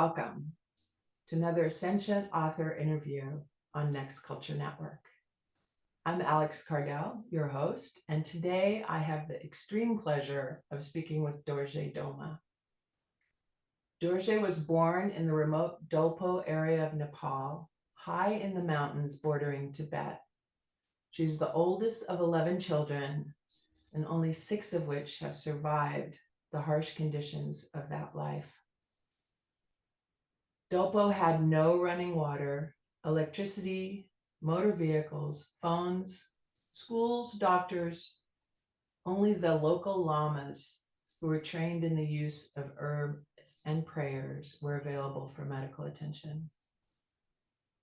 welcome to another Sentient author interview on Next Culture Network. I'm Alex Cardell, your host, and today I have the extreme pleasure of speaking with Dorje Dolma. Dorje was born in the remote Dolpo area of Nepal, high in the mountains bordering Tibet. She's the oldest of 11 children, and only 6 of which have survived the harsh conditions of that life. Dolpo had no running water, electricity, motor vehicles, phones, schools, doctors, only the local lamas who were trained in the use of herbs and prayers were available for medical attention.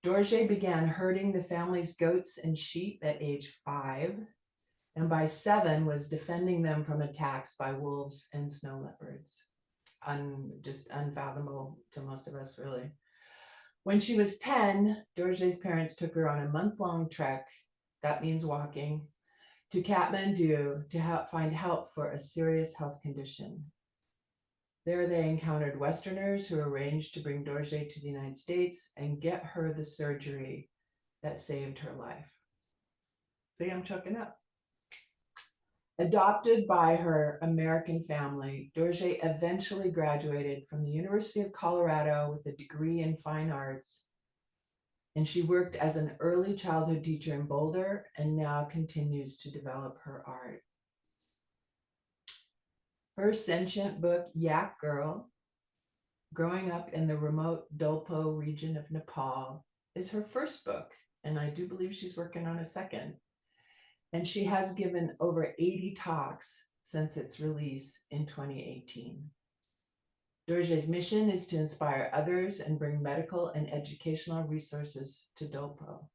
Dorje began herding the family's goats and sheep at age 5, and by 7 was defending them from attacks by wolves and snow leopards. Just unfathomable to most of us, really. When she was 10, Dorje's parents took her on a month-long trek, that means walking, to Kathmandu to find help for a serious health condition. There they encountered Westerners who arranged to bring Dorje to the United States and get her the surgery that saved her life. See, I'm choking up. Adopted by her American family, Dorje eventually graduated from the University of Colorado with a degree in fine arts, and she worked as an early childhood teacher in Boulder and now continues to develop her art. Her sentient book, Yak Girl, Growing Up in the Remote Dolpo region of Nepal, is her first book, and I do believe she's working on a second. And she has given over 80 talks since its release in 2018. Dorje's mission is to inspire others and bring medical and educational resources to Dolpo.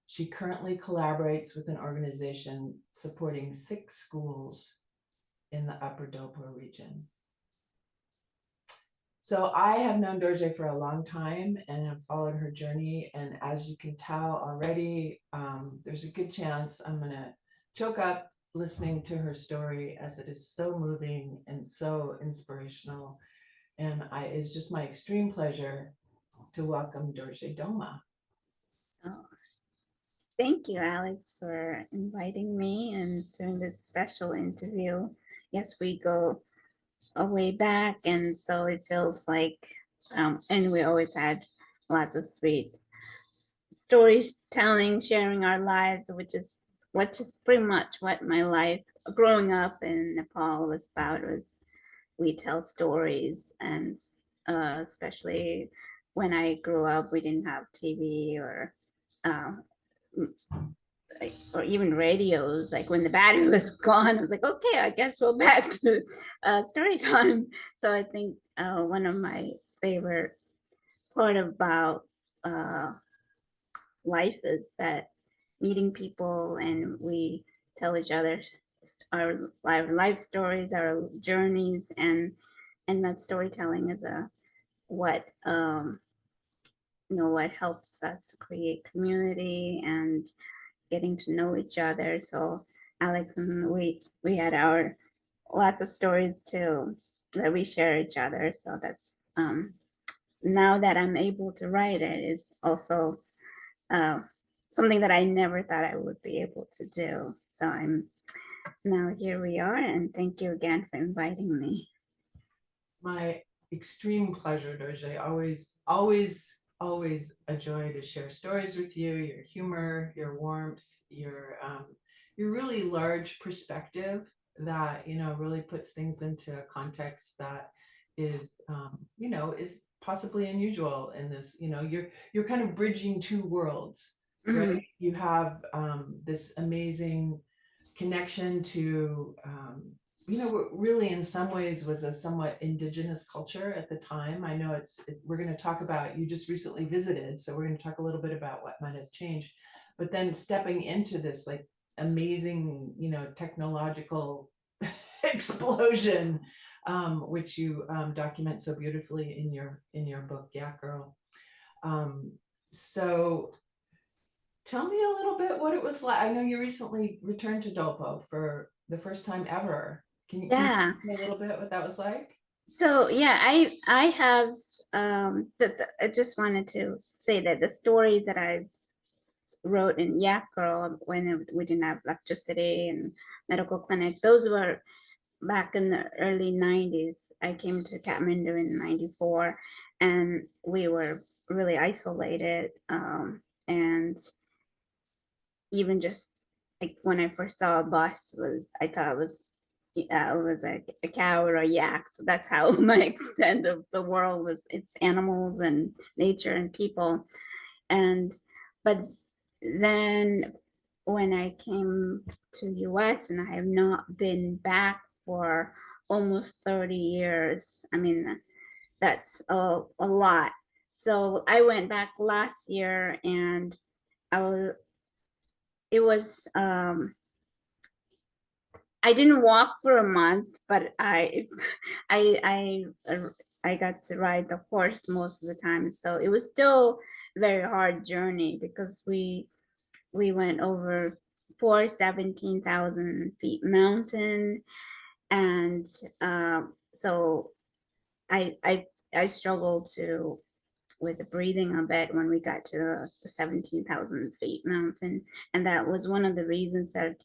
She currently collaborates with an organization supporting 6 schools in the upper Dolpo region. So I have known Dorje for a long time and have followed her journey. And as you can tell already, there's a good chance I'm going to choke up listening to her story, as it is so moving and so inspirational. And it's just my extreme pleasure to welcome Dorje Dolma. Oh, thank you, Alex, for inviting me and doing this special interview. Yes, we go a way back, and so it feels like, and we always had lots of sweet storytelling, sharing our lives, which is pretty much what my life growing up in Nepal was about. Was we tell stories, and especially when I grew up, we didn't have TV or even radios. Like when the battery was gone, I was like, okay, I guess we're back to story time. So I think one of my favorite part about life is that meeting people, and we tell each other our life stories, our journeys, and that storytelling is what what helps us to create community and getting to know each other. So Alex and we had our lots of stories too that we share each other. So that's now that I'm able to write it is also something that I never thought I would be able to do. So now here we are, and thank you again for inviting me. My extreme pleasure, Dorje. Always a joy to share stories with you. Your humor, your warmth, your really large perspective that really puts things into a context that is is possibly unusual in this. You're kind of bridging 2 worlds, right? Mm-hmm. You have this amazing connection to really in some ways was a somewhat indigenous culture at the time. I know we're going to talk about, you just recently visited, so we're going to talk a little bit about what might have changed, but then stepping into this like amazing technological explosion, which you document so beautifully in your book, Yak Girl. So tell me a little bit what it was like. I know you recently returned to Dolpo for the first time ever. Can you tell me a little bit what that was like? So yeah, I have I just wanted to say that the stories that I wrote in Yak Girl when we didn't have electricity and medical clinic, those were back in the early 90s. I came to Kathmandu in 94 and we were really isolated. And even just like when I first saw a bus was, I thought it was a cow or a yak. So that's how my extent of the world was. It's animals and nature and people. And but then when I came to US and I have not been back for almost 30 years. I mean, that's a lot. So I went back last year and I was it was I didn't walk for a month, but I I got to ride the horse most of the time. So it was still a very hard journey because we went over 17,000 feet mountain, and so I struggled to with the breathing a bit when we got to the 17,000 feet mountain, and that was one of the reasons that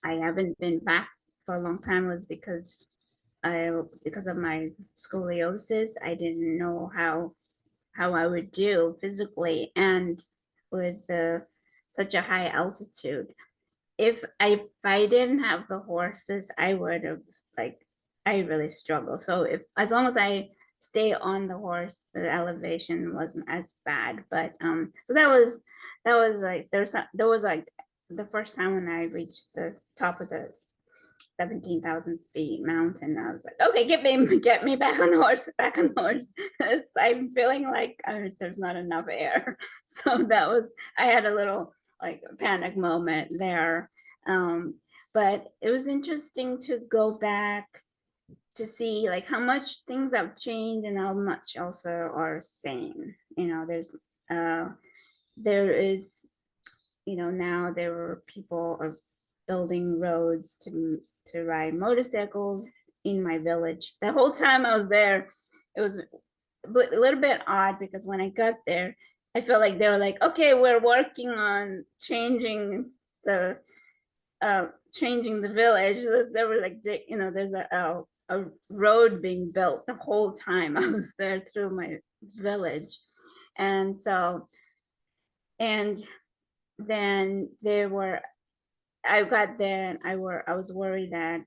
I haven't been back for a long time was because of my scoliosis. I didn't know how I would do physically and with the such a high altitude. If I didn't have the horses, I would have like I really struggle. So if as long as I stay on the horse, the elevation wasn't as bad. But so that was like there was like the first time when I reached the top of the 17,000 feet mountain. I was like, okay, get me back on the horse, back on the horse. I'm feeling like there's not enough air. So I had a little like panic moment there. Um, but it was interesting to go back to see like how much things have changed and how much also are same. Uh, there is now there were people are building roads to ride motorcycles in my village. The whole time I was there, it was a little bit odd because when I got there, I felt like they were like, okay, we're working on the changing the village. There were like, there's a road being built the whole time I was there through my village. And so, and then I got there and I was worried that,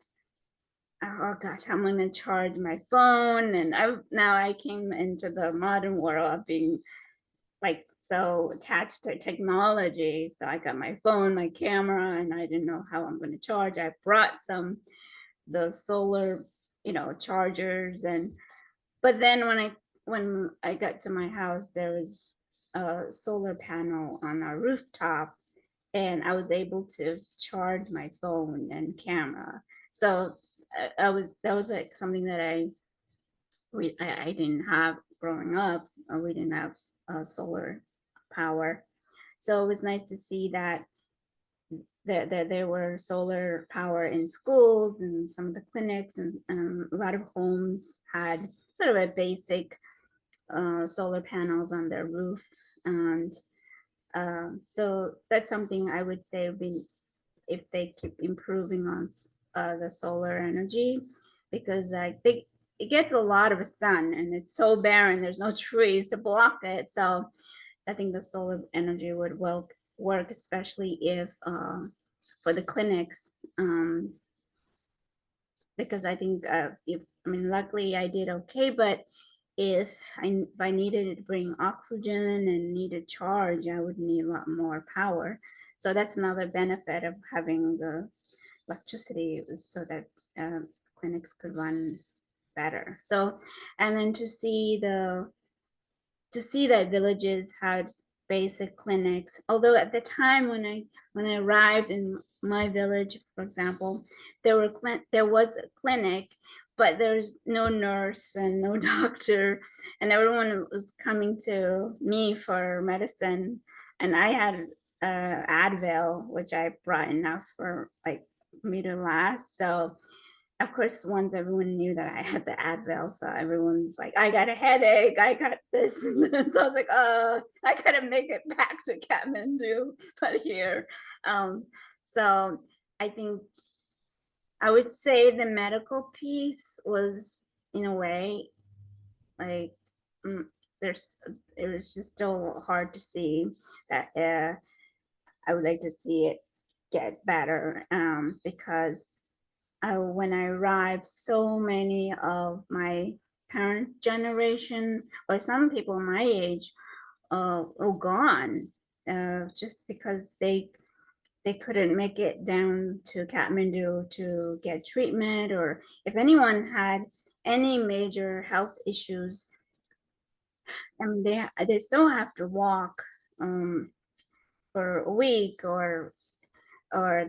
oh gosh, I'm gonna charge my phone. And now I came into the modern world of being like so attached to technology. So I got my phone, my camera, and I didn't know how I'm gonna charge. I brought the solar, chargers. And but then when I got to my house, there was a solar panel on our rooftop, and I was able to charge my phone and camera. So I was that was like something that I didn't have growing up. We didn't have solar power, so it was nice to see that there were solar power in schools and some of the clinics, and a lot of homes had sort of a basic solar panels on their roof. And so that's something I would say would be if they keep improving on the solar energy, because it gets a lot of sun and it's so barren. There's no trees to block it. So I think the solar energy would work, especially if for the clinics, because I think if I mean, luckily I did okay, but if I needed to bring oxygen and needed charge, I would need a lot more power. So that's another benefit of having the electricity, so that clinics could run better. So, and then to see that villages had basic clinics. Although at the time when I arrived in my village, for example, there was a clinic, but there's no nurse and no doctor, and everyone was coming to me for medicine, and I had Advil, which I brought enough for like me to last. So of course, once everyone knew that I had the Advil, so everyone's like, I got a headache, I got this. And then, so I was like, I gotta make it back to Kathmandu, but here. So I think I would say the medical piece was, in a way, like, mm, there's, it was just still hard to see that. I would like to see it get better, because when I arrived, so many of my parents' generation, or some people my age, were gone, just because they couldn't make it down to Kathmandu to get treatment, or if anyone had any major health issues, I mean, they still have to walk, for a week, or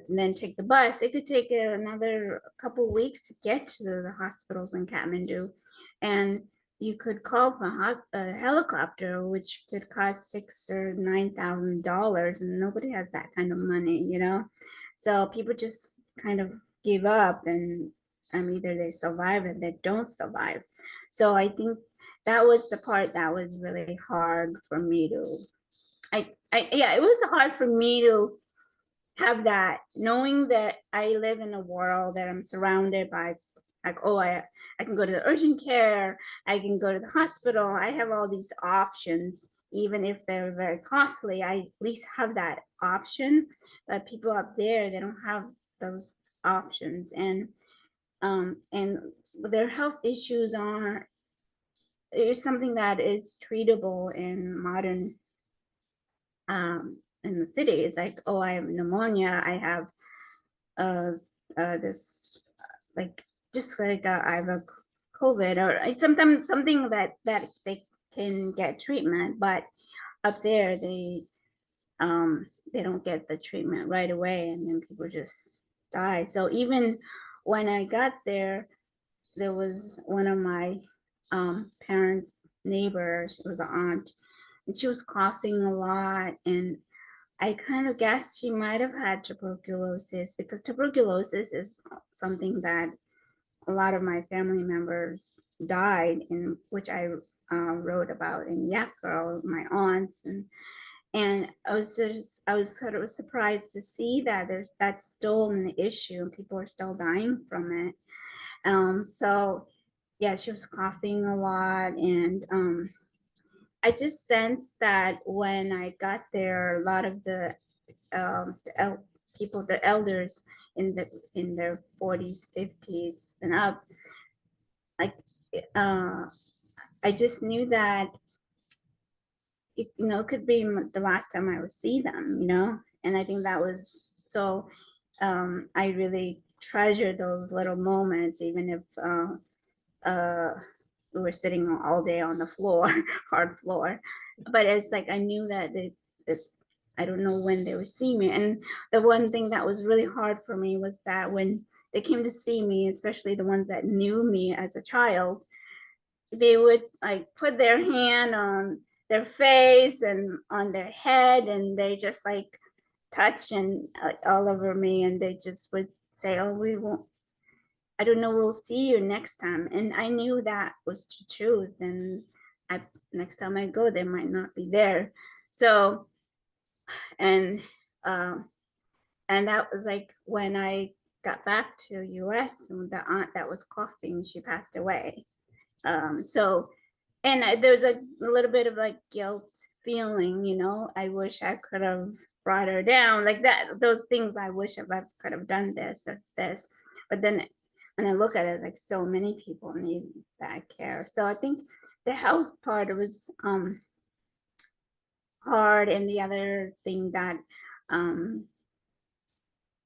then take the bus. It could take another couple weeks to get to the hospitals in Kathmandu, and you could call for a helicopter, which could cost $6,000 or $9,000, and nobody has that kind of money, you know. So people just kind of give up, and either they survive or they don't survive. So I think that was the part that was really hard for me to. Yeah, it was hard for me to have that, knowing that I live in a world that I'm surrounded by, like, oh, I can go to the urgent care, I can go to the hospital, I have all these options, even if they're very costly. I at least have that option. But people up there, they don't have those options, and their health issues are is something that is treatable in modern, in the city. It's like, oh, I have pneumonia, I have this, like, just like, I have a COVID, or sometimes something that they can get treatment, but up there they don't get the treatment right away, and then people just die. So even when I got there, there was one of my parents' neighbors, it was an aunt, and she was coughing a lot, and I kind of guessed she might have had tuberculosis, because tuberculosis is something that a lot of my family members died in, which I wrote about in Yak Girl, my aunts, and I was sort of surprised to see that that's still an issue and people are still dying from it. So yeah, she was coughing a lot, and I just sensed that when I got there, a lot of people, the elders in their 40s, 50s, and up, like, uh, I just knew that it could be the last time I would see them, and I think that was so. I really treasure those little moments, even if we were sitting all day on the floor, hard floor. But it's like I knew that it's I don't know when they would see me. And the one thing that was really hard for me was that when they came to see me, especially the ones that knew me as a child, they would like put their hand on their face and on their head, and they just like touch and all over me, and they just would say, oh, we won't, I don't know, we'll see you next time. And I knew that was the truth. And next time I go, they might not be there. So, and and that was like when I got back to US, and the aunt that was coughing, she passed away. So, and there's a little bit of like guilt feeling, I wish I could have brought her down, like that, those things. I wish I could have done this or this. But then when I look at it, like, so many people need that care. So I think the health part was hard. And the other thing that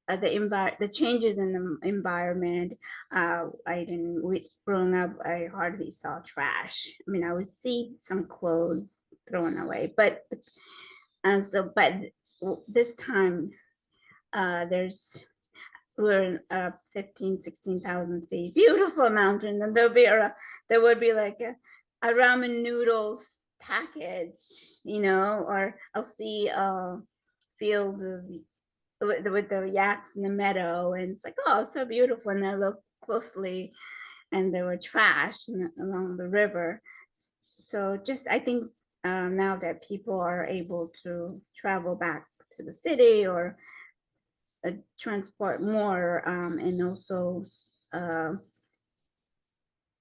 the changes in the environment, I didn't, growing up, I hardly saw trash. I mean, I would see some clothes thrown away, but this time, there's we're in 15, 16,000 feet, beautiful mountain, and there would be like a ramen noodles package, or I'll see a field with the yaks in the meadow, and it's like, oh, so beautiful. And I look closely, and there were trash along the river. So just I think now that people are able to travel back to the city or transport more, and also uh,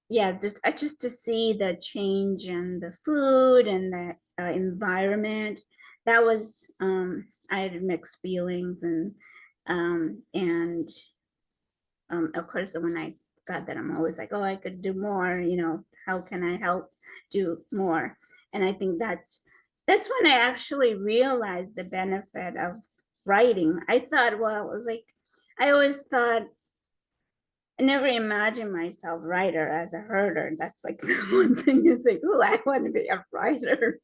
yeah, just to see the change in the food and the environment, that was I had mixed feelings, and of course when I got that, I'm always like, oh, I could do more, how can I help do more? And I think that's when I actually realized the benefit of writing. I thought, well, it was like, I always thought, I never imagined myself writer as a herder. That's like one thing you think, oh, I want to be a writer.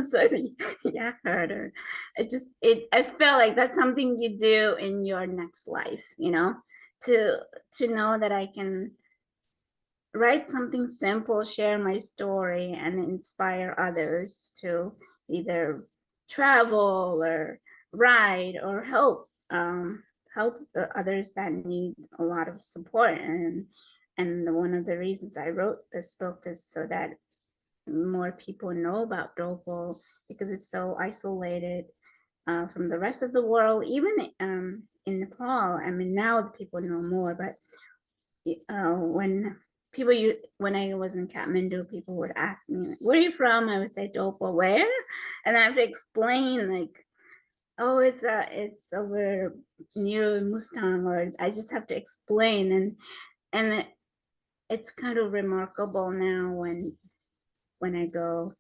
So yeah, herder. I felt like that's something you do in your next life, to know that I can write something simple, share my story, and inspire others to either travel or ride or help the others that need a lot of support. And one of the reasons I wrote this book is so that more people know about Dolpo, because it's so isolated from the rest of the world, even in Nepal. I mean, now the people know more, but when when I was in Kathmandu, people would ask me, like, where are you from? I would say Dolpo, where? And I have to explain, like, oh, it's over near Mustang, or I just have to explain. And it's kind of remarkable now when I go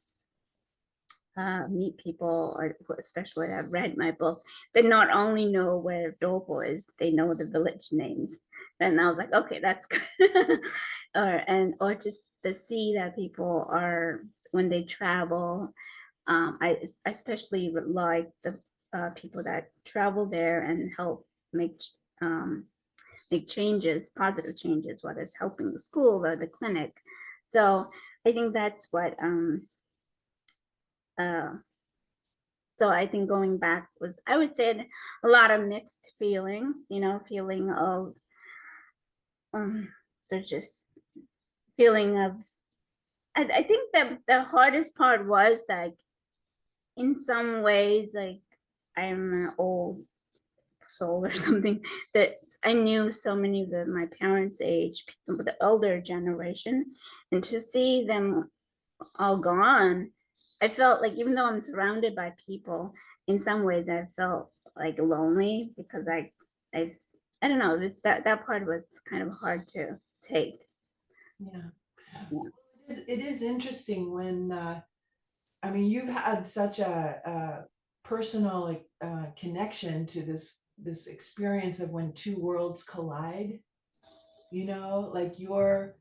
meet people, or especially that have read my book, they not only know where Dorje is, they know the village names. And I was like, okay, that's good. or just to see that people are, when they travel, I especially like the people that travel there and help um, make changes, positive changes, whether it's helping the school or the clinic. So I think that's what uh, so I think going back was, I would say, a lot of mixed feelings, feeling of there's just feeling of, I think that the hardest part was like, in some ways, like, I'm an old soul or something, that I knew so many of my parents' age, people, the older generation, and to see them all gone, I felt like, even though I'm surrounded by people, in some ways I felt like lonely, because I I don't know, that part was kind of hard to take. Yeah. Yeah. It is interesting when, I mean, you've had such a personal connection to this experience of when two worlds collide, like your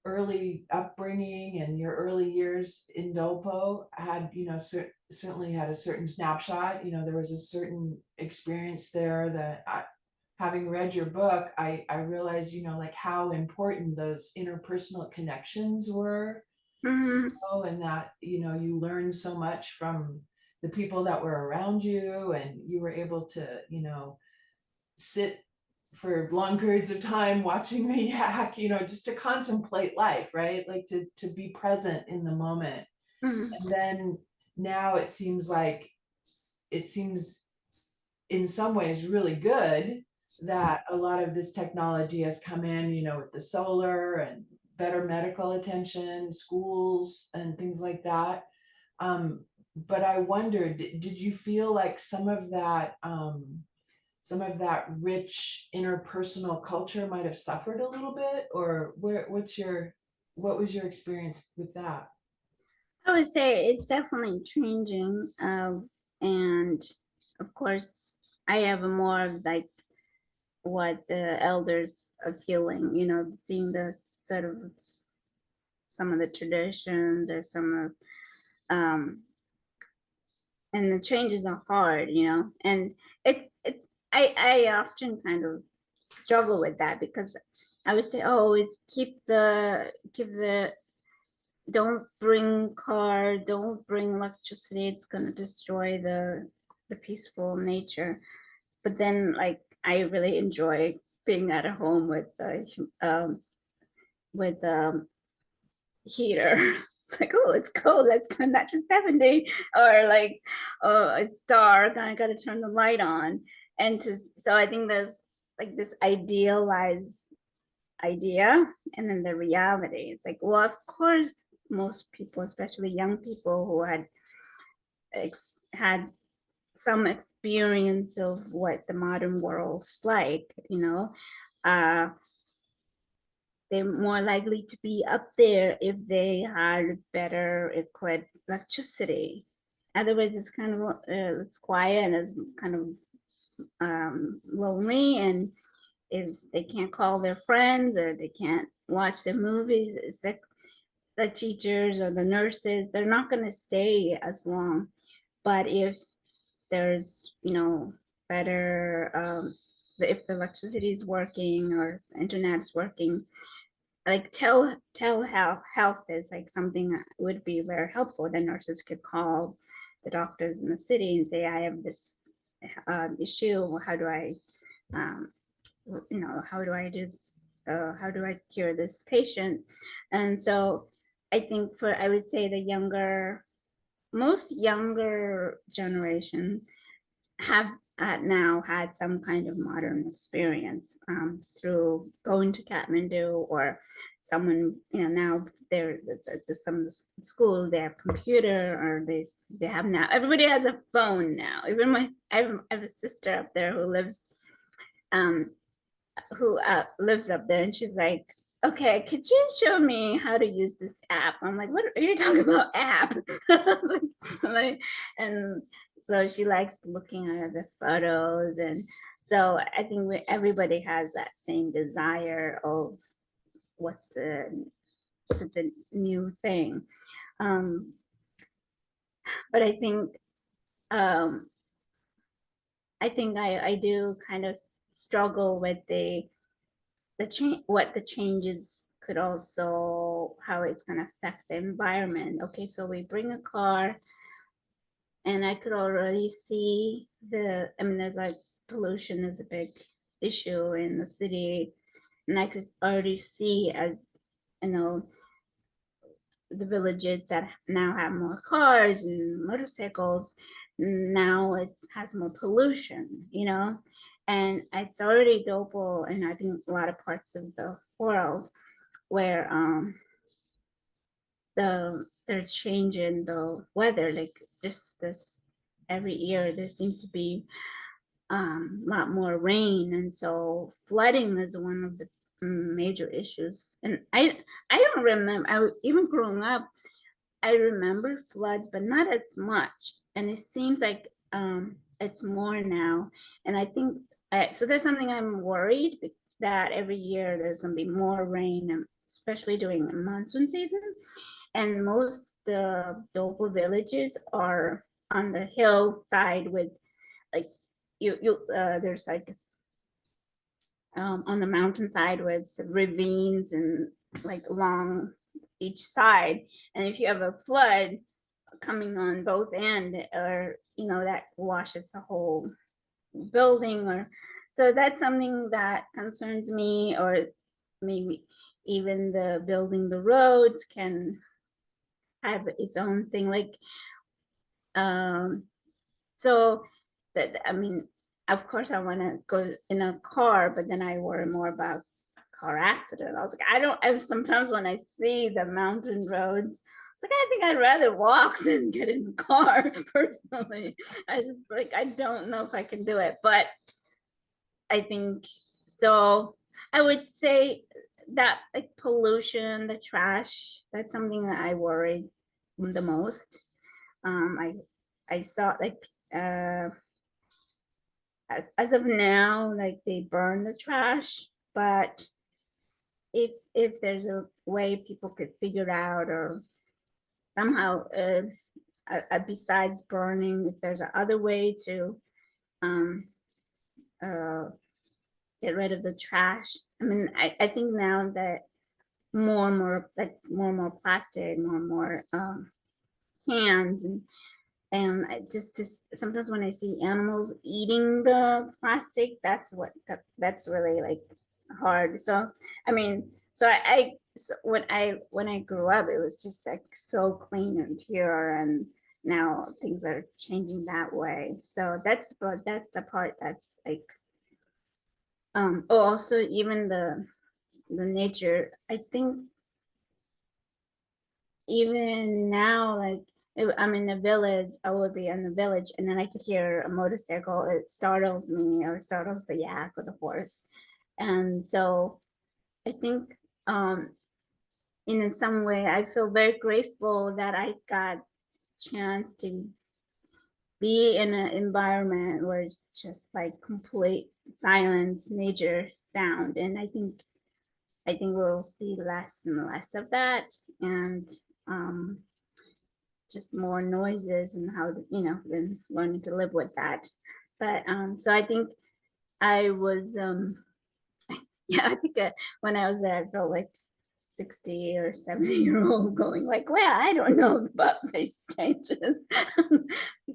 early upbringing and your early years in Dolpo had, certainly had a certain snapshot. There was a certain experience there that having read your book, I realized, like how important those interpersonal connections were, Mhm. and that, you learned so much from the people that were around you, and you were able to, sit for long periods of time watching the yak, just to contemplate life, right? Like to be present in the moment. Mhm. And then now it seems in some ways really good that a lot of this technology has come in, with the solar and better medical attention, schools and things like that. But I wondered, did you feel like some of that rich interpersonal culture might have suffered a little bit, or what was your experience with that? I would say it's definitely changing, and of course I have a more of like what the elders are feeling, seeing the sort of some of the traditions, or some of um and the changes are hard, and I often kind of struggle with that, because I would say, oh, always don't bring car, don't bring electricity, it's gonna destroy the peaceful nature. But then, like, I really enjoy being at a home with heater. It's like, oh, it's cold. Let's turn that to 70. Or like, oh, it's dark. I got to turn the light on. So I think there's like this idealized idea, and then the reality. It's like, well, of course, most people, especially young people who had some experience of what the modern world's like, they're more likely to be up there if they had better equipped electricity. Otherwise, it's kind of it's quiet and it's kind of lonely, and if they can't call their friends or they can't watch their movies, it's like the teachers or the nurses, they're not going to stay as long. But if there's better if the electricity is working or the internet's working, like telehealth is like something that would be very helpful. The nurses could call the doctors in the city and say, I have this issue. How do I how do I cure this patient? And so I think I would say the most younger generation have now had some kind of modern experience through going to Kathmandu, or someone, now they're some schools, they have computer, or they have now, everybody has a phone now. Even I have a sister up there who lives up there, and she's like, okay, could you show me how to use this app? I'm like, what are you talking about, app? And so she likes looking at the photos. And so I think everybody has that same desire of what's the new thing. But I think I do kind of struggle with the change, what the changes could also, how it's going to affect the environment. Okay, so we bring a car, and I could already see there's like pollution is a big issue in the city, and I could already see, as the villages that now have more cars and motorcycles, now it has more pollution, and it's already Dolpo, and I think a lot of parts of the world where there's change in the weather, like just this every year there seems to be a lot more rain, and so flooding is one of the major issues. And I don't remember, even growing up, I remember floods, but not as much, and it seems like it's more now. And I think so that's something I'm worried that every year there's going to be more rain, especially during the monsoon season. And most the Dolpo villages are on the hillside with like there's like on the mountainside with ravines and like along each side. And if you have a flood coming on both ends, or that washes the whole building, or so that's something that concerns me. Or maybe even the building the roads can have its own thing, like so that, of course I want to go in a car, but then I worry more about car accident. I was like, I sometimes when I see the mountain roads, like, I think I'd rather walk than get in the car personally. I just like, I don't know if I can do it, but I think so. I would say that like pollution, the trash, that's something that I worry the most. I saw like as of now, like they burn the trash, but if there's a way people could figure out, or somehow besides burning, if there's another way to get rid of the trash. I think now that more and more plastic, more and more cans, and just sometimes when I see animals eating the plastic, that's really like hard. So I mean, so when I grew up, it was just like so clean and pure, and now things are changing that way. So that's the part that's like oh, also even the nature. I think even now, like if I'm in a village, I would be in the village, and then I could hear a motorcycle. It startles me, or startles the yak or the horse, and so I think in some way I feel very grateful that I got chance to be in an environment where it's just like complete silence, nature, sound, and I think we'll see less and less of that, and um, just more noises, and how to, then learning to live with that. But so I think I was yeah, I think when I was there, I felt like 60 or 70-year-old going like, well, I don't know about these changes.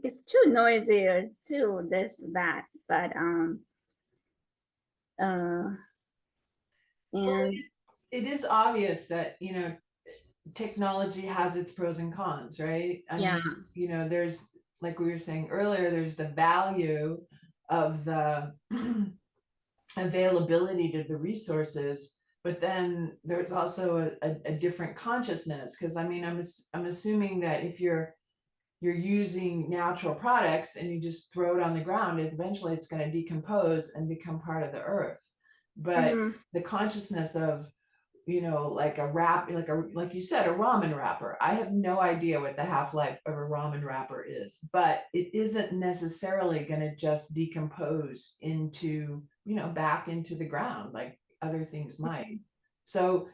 It's too noisy, or it's too this, that. But uh Well, and it is obvious that, technology has its pros and cons, right? I yeah. mean, there's, like we were saying earlier, there's the value of the availability to the resources, but then there's also a different consciousness. Because I mean, I'm assuming that if you're using natural products and you just throw it on the ground, eventually it's going to decompose and become part of the earth. But Mhm. the consciousness of, like a wrap, like you said, a ramen wrapper. I have no idea what the half-life of a ramen wrapper is, but it isn't necessarily going to just decompose into, back into the ground like other things might. So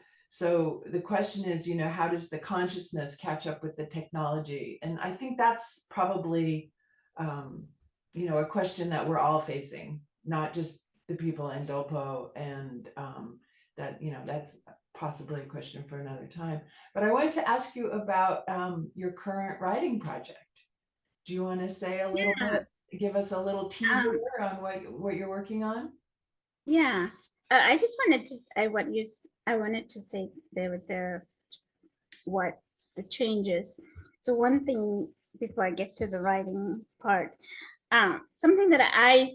the question is, how does the consciousness catch up with the technology? And I think that's probably, um, a question that we're all facing, not just the people in Dolpo, and that's possibly a question for another time. But I wanted to ask you about your current writing project. Do you want to say a little bit, give us a little teaser um on what you're working on? yeah. I just wanted to I wanted to say there with the what the changes. So one thing before I get to the writing part, something that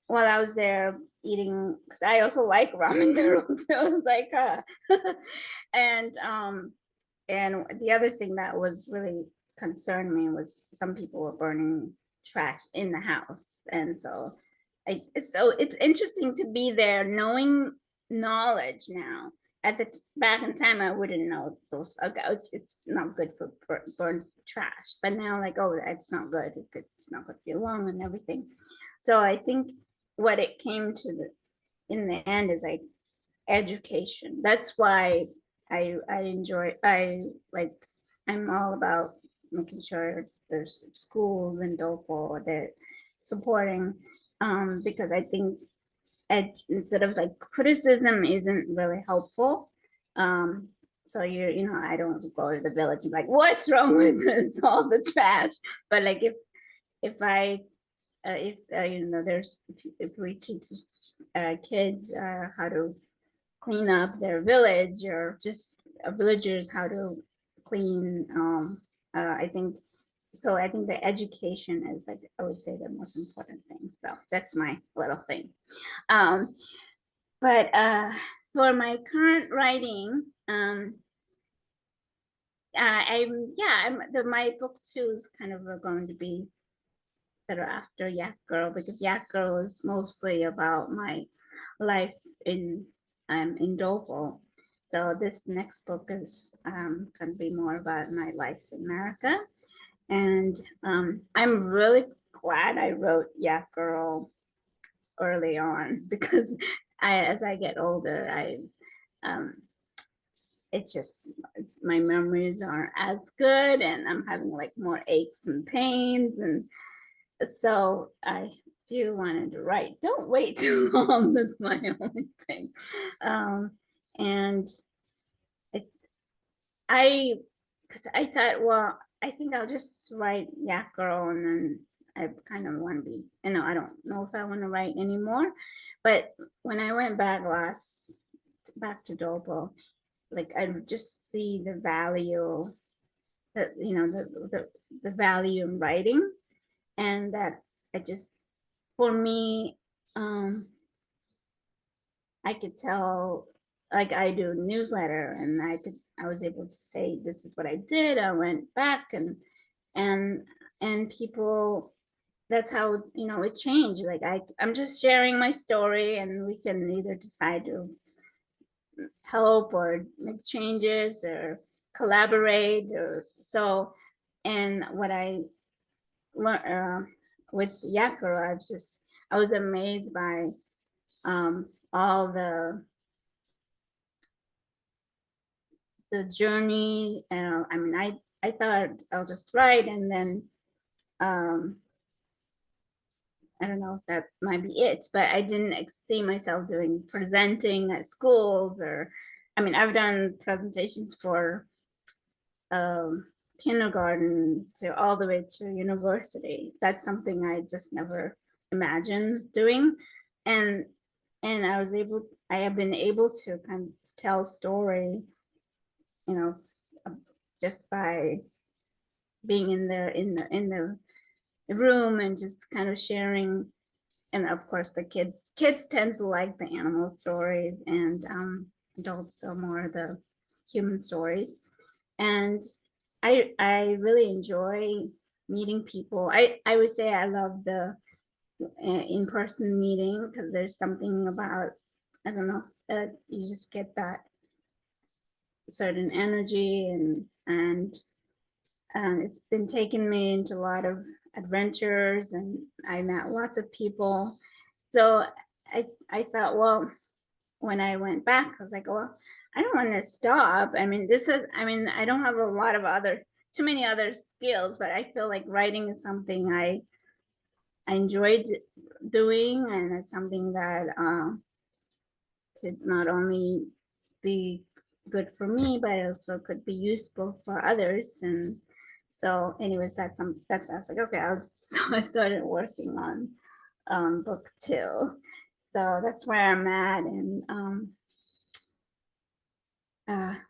while I was there eating, because I also like ramen noodles. So I was like, and and the other thing that was really concerned me was some people were burning trash in the house, and so it's interesting to be there, knowing knowledge now. At the back in time, I wouldn't know those. Okay, it's not good for burn trash, but now like, oh, it's not good. It's not good for your lung and everything. So I think what it came to in the end is like education. That's why I enjoy I like I'm all about making sure there's schools and Dolpo that supporting, because I think instead of like criticism isn't really helpful. Um, so I don't go to the village and be like, what's wrong with this? All the trash. But like if I if there's if we teach kids how to clean up their village, or just villagers how to clean, I think so. I think the education is, like, I would say, the most important thing. So that's my little thing. um but for my current writing, my book two is kind of going to be that are after Yak Girl, because Yak Girl is mostly about my life in Dolpo. So this next book is going to be more about my life in America, and I'm really glad I wrote Yak Girl early on, because as I get older, um, my memories aren't as good, and I'm having like more aches and pains, and so I do wanted to write. Don't wait too long. That's my only thing. Um, and it, I, because I thought, well, I think I'll just write Yak Girl, and then I kind of want to be, I don't know if I want to write anymore. But when I went back to Dolpo, like I just see the value that, the value in writing, and that I just, for me, I could tell, like I do newsletter, and I was able to say, this is what I did. I went back, and and people, that's how, it changed. Like I'm just sharing my story, and we can either decide to help or make changes or collaborate or so. And what I learned with Yak Girl, I was amazed by all the journey. I mean, I thought I'll just write, and then um, I don't know if that might be it, but I didn't see myself doing presenting at schools, or, I mean, I've done presentations for um, kindergarten to all the way to university. That's something I just never imagined doing. And I have been able to kind of tell story, you know, just by being in the room and just kind of sharing. And of course the kids tend to like the animal stories, and adults are more the human stories. And I really enjoy meeting people. I would say I love the in-person meeting, because there's something about, I don't know, that you just get that certain energy, and it's been taking me into a lot of adventures, and I met lots of people. So I thought, well, when I went back, I was like, well, I don't want to stop. I mean, I don't have a lot of too many other skills, but I feel like writing is something I enjoyed doing, and it's something that could not only be good for me, but also could be useful for others. And so, anyways, I was like, okay, so I started working on book 2. So that's where I'm at, and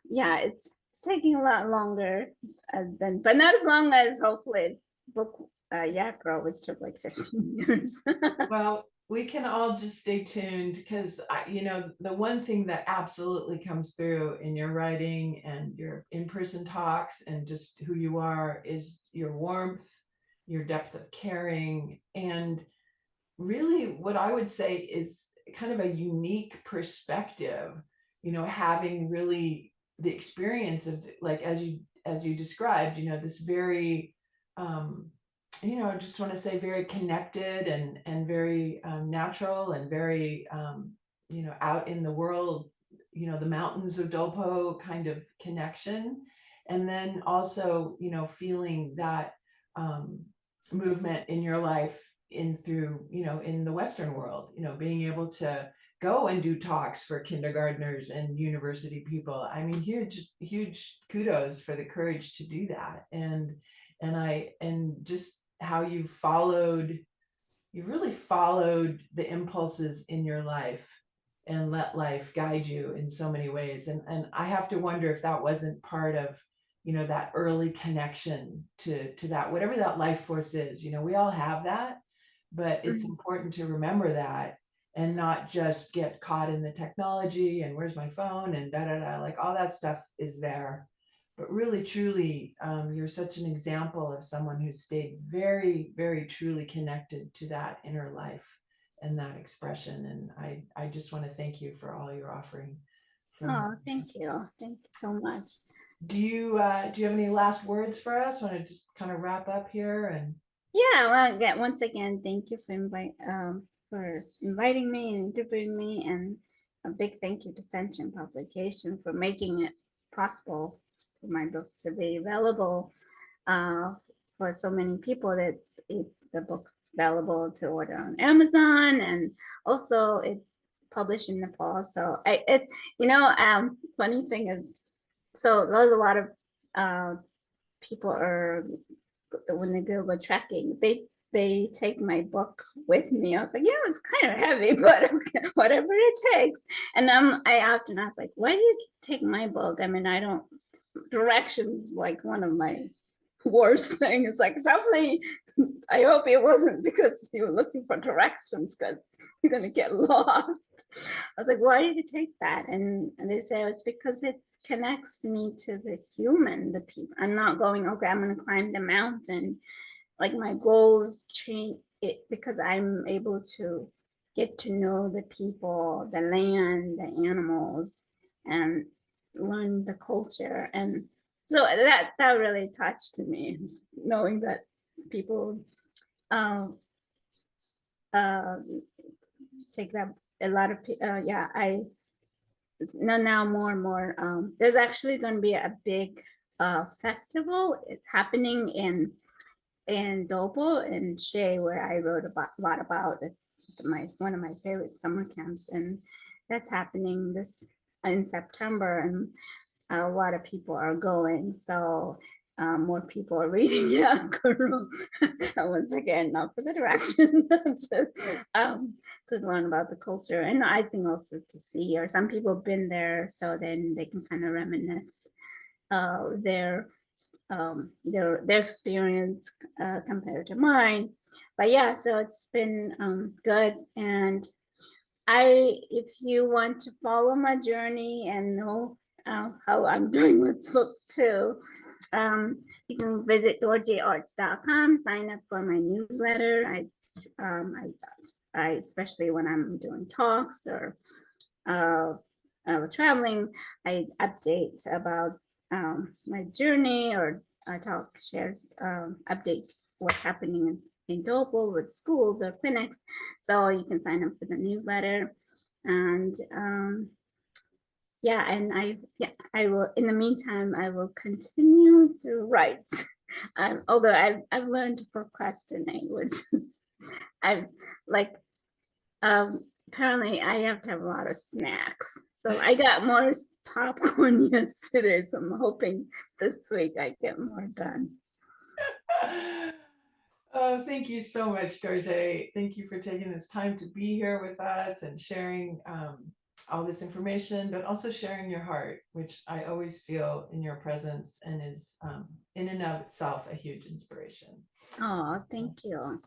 yeah, it's taking a lot longer but not as long as hopefully it's book Yak Girl, which took like 15 years. Well, we can all just stay tuned, because the one thing that absolutely comes through in your writing and your in-person talks and just who you are is your warmth, your depth of caring, and really what I would say is kind of a unique perspective, having really the experience of, like, as you described, this very I just want to say very connected and very natural and very out in the world, the mountains of Dolpo kind of connection, and then also feeling that um, movement in your life in through in the Western world, being able to go and do talks for kindergartners and university people. I mean, huge kudos for the courage to do that, and just how you've really followed the impulses in your life and let life guide you in so many ways. And I have to wonder if that wasn't part of, that early connection to that, whatever that life force is. We all have that, but it's important to remember that and not just get caught in the technology and where's my phone and da da da, like all that stuff is there. But really, truly, you're such an example of someone who stayed very, very truly connected to that inner life and that expression. And I just want to thank you for all you're offering. Oh, thank you so much. Do you have any last words for us? Want to just kind of wrap up here? And Yeah, well, again, once again, thank you for inviting me and interviewing me, and a big thank you to Sentient Publication for making it possible for my books to be available uh, for so many people, that the book's available to order on Amazon, and also it's published in Nepal. So it's, funny thing is, so there's a lot of people are, when they go tracking, they take my book with me. I was like, yeah, it's kind of heavy, but okay, whatever it takes. And I often ask, like, why do you take my book? I mean, I don't, directions like one of my worst things. Like, definitely, I hope it wasn't because you were looking for directions, because you're gonna get lost. I was like, why did you take that? And they say, oh, it's because it connects me to the human, the people. I'm not going, okay, I'm gonna climb the mountain. Like, my goals change it because I'm able to get to know the people, the land, the animals, and learn the culture. And so that really touched me, knowing that people um uh take that. A lot of yeah, I now more and more, there's actually going to be a big festival. It's happening in Dolpo and Shea, where I wrote about a lot about. It's my one of my favorite summer camps, and that's happening this in September, and a lot of people are going. So more people are reading Yak Girl. Once again, not for the direction, to learn about the culture, and I think also to see, or some people have been there, so then they can kind of reminisce their their experience compared to mine. But yeah, so it's been good. And if you want to follow my journey and know how I'm doing with book two, you can visit dorjearts.com, sign up for my newsletter. I especially when I'm doing talks or traveling, I update about my journey, or I shares, update what's happening in Dolpo with schools or clinics. So you can sign up for the newsletter. And yeah, and I will, in the meantime, I will continue to write. Although I've learned to procrastinate, which is, I've like, apparently I have to have a lot of snacks. So I got more popcorn yesterday, so I'm hoping this week I get more done. Oh, thank you so much, Dorje. Thank you for taking this time to be here with us and sharing all this information, but also sharing your heart, which I always feel in your presence and is in and of itself a huge inspiration. Oh, thank you.